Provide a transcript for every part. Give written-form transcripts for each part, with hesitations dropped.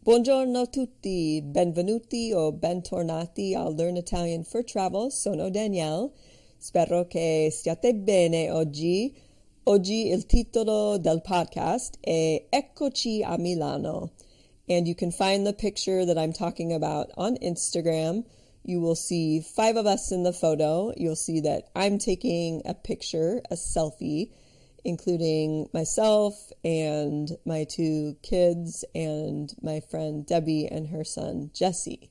Buongiorno a tutti, benvenuti o bentornati al Learn Italian for Travel. Sono Danielle, spero che stiate bene oggi. Oggi il titolo del podcast è Eccoci a Milano. And you can find the picture that I'm talking about on Instagram. You will see 5 of us in the photo. You'll see that I'm taking a picture, a selfie, including myself and my 2 kids and my friend Debbie and her son Jesse.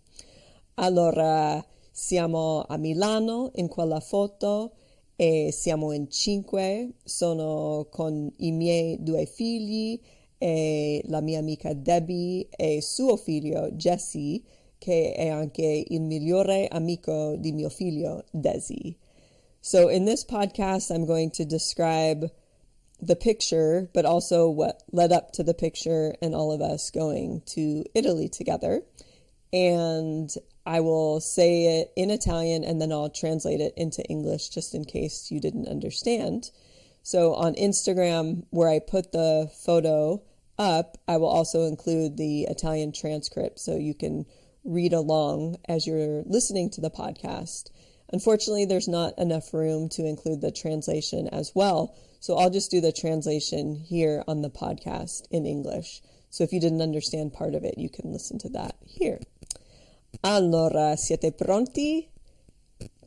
Allora, siamo a Milano in quella foto e siamo in 5. Sono con i miei 2 figli e la mia amica Debbie e suo figlio Jesse, che è anche il migliore amico di mio figlio Desi. So in this podcast, I'm going to describe the picture, but also what led up to the picture and all of us going to Italy together. And I will say it in Italian and then I'll translate it into English just in case you didn't understand. So on Instagram, where I put the photo up, I will also include the Italian transcript so you can read along as you're listening to the podcast. Unfortunately, there's not enough room to include the translation as well, so I'll just do the translation here on the podcast in English. So if you didn't understand part of it, you can listen to that here. Allora, siete pronti?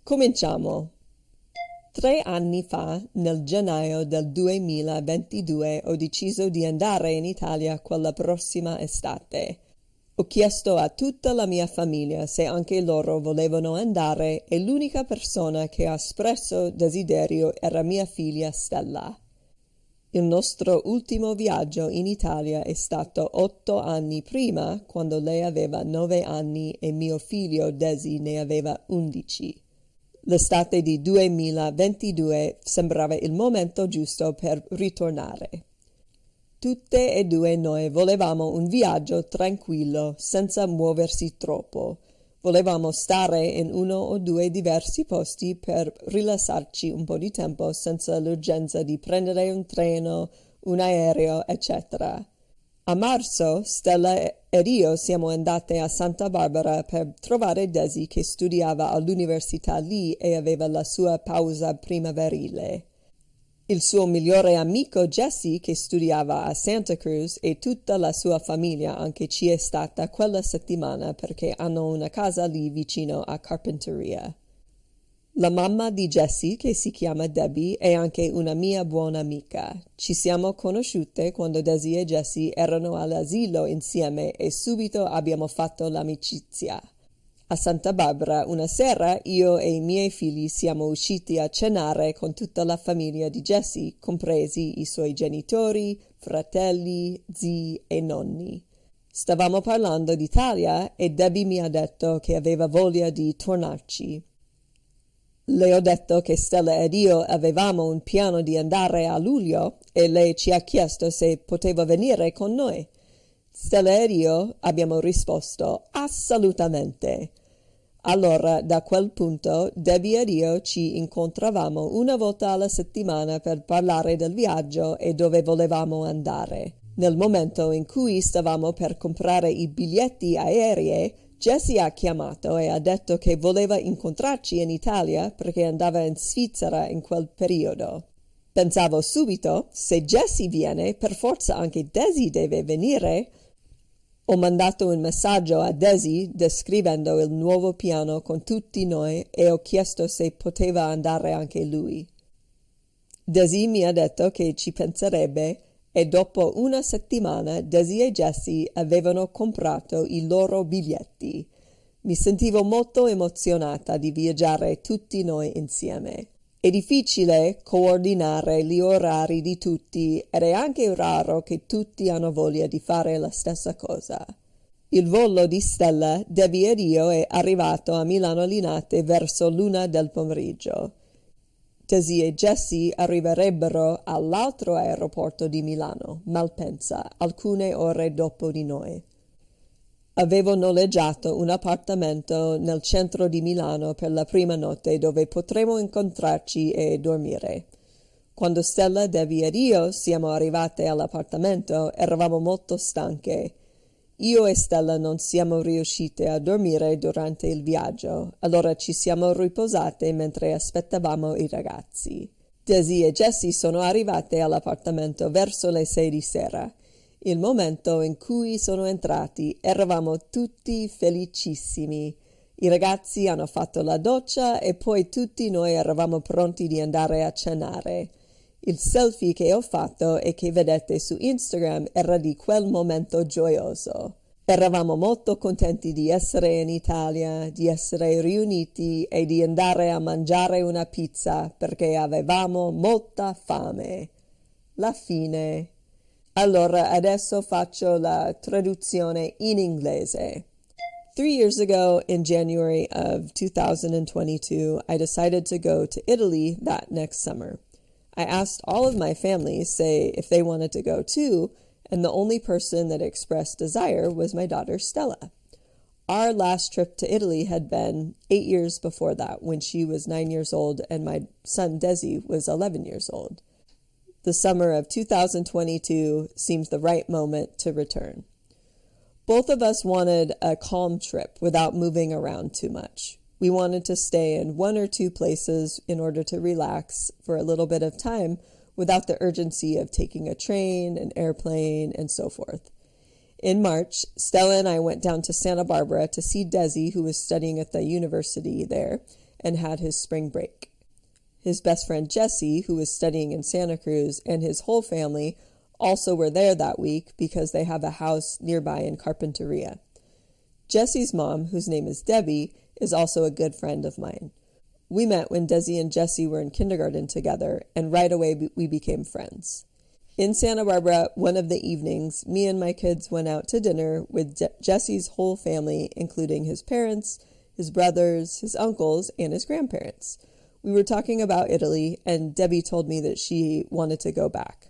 Cominciamo. 3 anni fa, nel gennaio del 2022, ho deciso di andare in Italia quella prossima estate. Ho chiesto a tutta la mia famiglia se anche loro volevano andare e l'unica persona che ha espresso desiderio era mia figlia Stella. Il nostro ultimo viaggio in Italia è stato 8 anni prima, quando lei aveva 9 anni e mio figlio Desi ne aveva 11. L'estate di 2022 sembrava il momento giusto per ritornare. Tutte e 2 noi volevamo un viaggio tranquillo, senza muoversi troppo. Volevamo stare in 1 o 2 diversi posti per rilassarci un po' di tempo senza l'urgenza di prendere un treno, un aereo, eccetera. A marzo, Stella ed io siamo andate a Santa Barbara per trovare Desi che studiava all'università lì e aveva la sua pausa primaverile. Il suo migliore amico Jesse, che studiava a Santa Cruz, e tutta la sua famiglia anche ci è stata quella settimana perché hanno una casa lì vicino a Carpinteria. La mamma di Jesse, che si chiama Debbie, è anche una mia buona amica. Ci siamo conosciute quando Daisy e Jesse erano all'asilo insieme e subito abbiamo fatto l'amicizia. A Santa Barbara una sera io e i miei figli siamo usciti a cenare con tutta la famiglia di Jesse, compresi i suoi genitori, fratelli, zii e nonni. Stavamo parlando d'Italia e Debbie mi ha detto che aveva voglia di tornarci. Le ho detto che Stella ed io avevamo un piano di andare a luglio e lei ci ha chiesto se poteva venire con noi. Stella ed io abbiamo risposto assolutamente. Allora, da quel punto, Debbie ed io ci incontravamo una volta alla settimana per parlare del viaggio e dove volevamo andare. Nel momento in cui stavamo per comprare i biglietti aerei, Jesse ha chiamato e ha detto che voleva incontrarci in Italia perché andava in Svizzera in quel periodo. Pensavo subito, se Jesse viene, per forza anche Desi deve venire. Ho mandato un messaggio a Desi descrivendo il nuovo piano con tutti noi e ho chiesto se poteva andare anche lui. Desi mi ha detto che ci penserebbe e dopo una settimana Desi e Jesse avevano comprato i loro biglietti. Mi sentivo molto emozionata di viaggiare tutti noi insieme. È difficile coordinare gli orari di tutti ed è anche raro che tutti hanno voglia di fare la stessa cosa. Il volo di Stella, Debbie ed io è arrivato a Milano Linate verso l'1 del pomeriggio. Desi e Jesse arriverebbero all'altro aeroporto di Milano, Malpensa, alcune ore dopo di noi. Avevo noleggiato un appartamento nel centro di Milano per la prima notte dove potremo incontrarci e dormire. Quando Stella, Debbie ed io siamo arrivate all'appartamento eravamo molto stanche. Io e Stella non siamo riuscite a dormire durante il viaggio, allora ci siamo riposate mentre aspettavamo i ragazzi. Daisy e Jessie sono arrivate all'appartamento verso le 6 di sera. Il momento in cui sono entrati eravamo tutti felicissimi. I ragazzi hanno fatto la doccia e poi tutti noi eravamo pronti di andare a cenare. Il selfie che ho fatto e che vedete su Instagram era di quel momento gioioso. Eravamo molto contenti di essere in Italia, di essere riuniti e di andare a mangiare una pizza perché avevamo molta fame. La fine. Allora, adesso faccio la traduzione in inglese. 3 years ago, in January of 2022, I decided to go to Italy that next summer. I asked all of my family, say, if they wanted to go too, and the only person that expressed desire was my daughter Stella. Our last trip to Italy had been 8 years before that, when she was 9 years old and my son Desi was 11 years old. The summer of 2022 seems the right moment to return. Both of us wanted a calm trip without moving around too much. We wanted to stay in one or two places in order to relax for a little bit of time without the urgency of taking a train, an airplane, and so forth. In March, Stella and I went down to Santa Barbara to see Desi, who was studying at the university there and had his spring break. His best friend Jesse, who was studying in Santa Cruz, and his whole family also were there that week because they have a house nearby in Carpinteria. Jesse's mom, whose name is Debbie, is also a good friend of mine. We met when Desi and Jesse were in kindergarten together, and right away we became friends. In Santa Barbara, one of the evenings, me and my kids went out to dinner with Jesse's whole family, including his parents, his brothers, his uncles, and his grandparents. We were talking about Italy, and Debbie told me that she wanted to go back.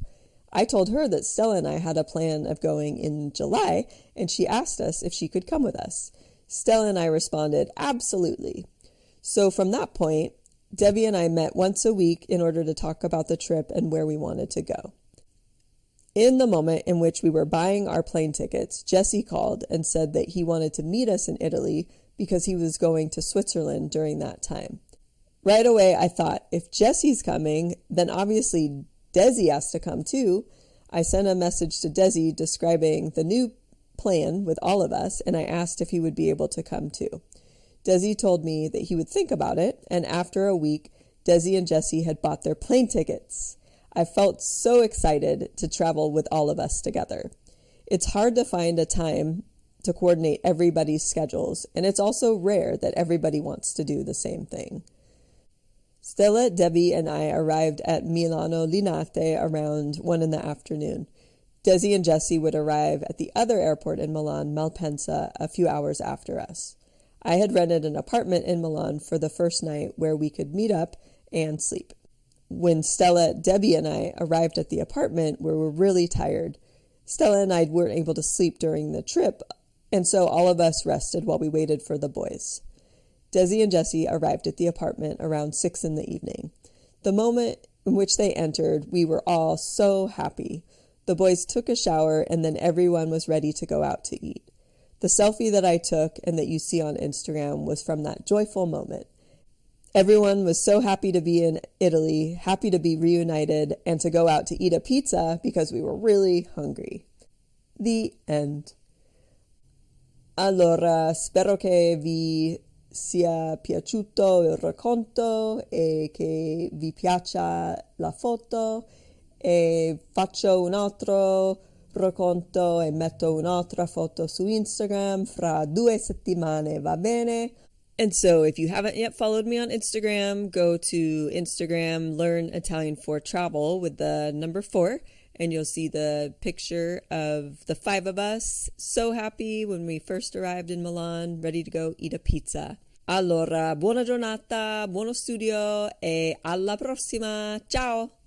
I told her that Stella and I had a plan of going in July, and she asked us if she could come with us. Stella and I responded, absolutely. So from that point, Debbie and I met once a week in order to talk about the trip and where we wanted to go. In the moment in which we were buying our plane tickets, Jesse called and said that he wanted to meet us in Italy because he was going to Switzerland during that time. Right away, I thought, if Jesse's coming, then obviously Desi has to come too. I sent a message to Desi describing the new plan with all of us, and I asked if he would be able to come too. Desi told me that he would think about it, and after a week, Desi and Jesse had bought their plane tickets. I felt so excited to travel with all of us together. It's hard to find a time to coordinate everybody's schedules, and it's also rare that everybody wants to do the same thing. Stella, Debbie, and I arrived at Milano Linate around 1 p.m. Desi and Jesse would arrive at the other airport in Milan, Malpensa, a few hours after us. I had rented an apartment in Milan for the first night where we could meet up and sleep. When Stella, Debbie, and I arrived at the apartment, we were really tired. Stella and I weren't able to sleep during the trip, and so all of us rested while we waited for the boys. Desi and Jesse arrived at the apartment around 6 p.m. The moment in which they entered, we were all so happy. The boys took a shower, and then everyone was ready to go out to eat. The selfie that I took and that you see on Instagram was from that joyful moment. Everyone was so happy to be in Italy, happy to be reunited, and to go out to eat a pizza because we were really hungry. The end. Allora, spero che vi sia piaciuto il racconto e che vi piaccia la foto, e faccio un altro racconto e metto un'altra foto su Instagram fra 2 settimane, va bene? And so if you haven't yet followed me on Instagram, go to Instagram, Learn Italian for Travel with the number 4, and you'll see the picture of the 5 of us, so happy when we first arrived in Milan, ready to go eat a pizza. Allora, buona giornata, buono studio e alla prossima. Ciao!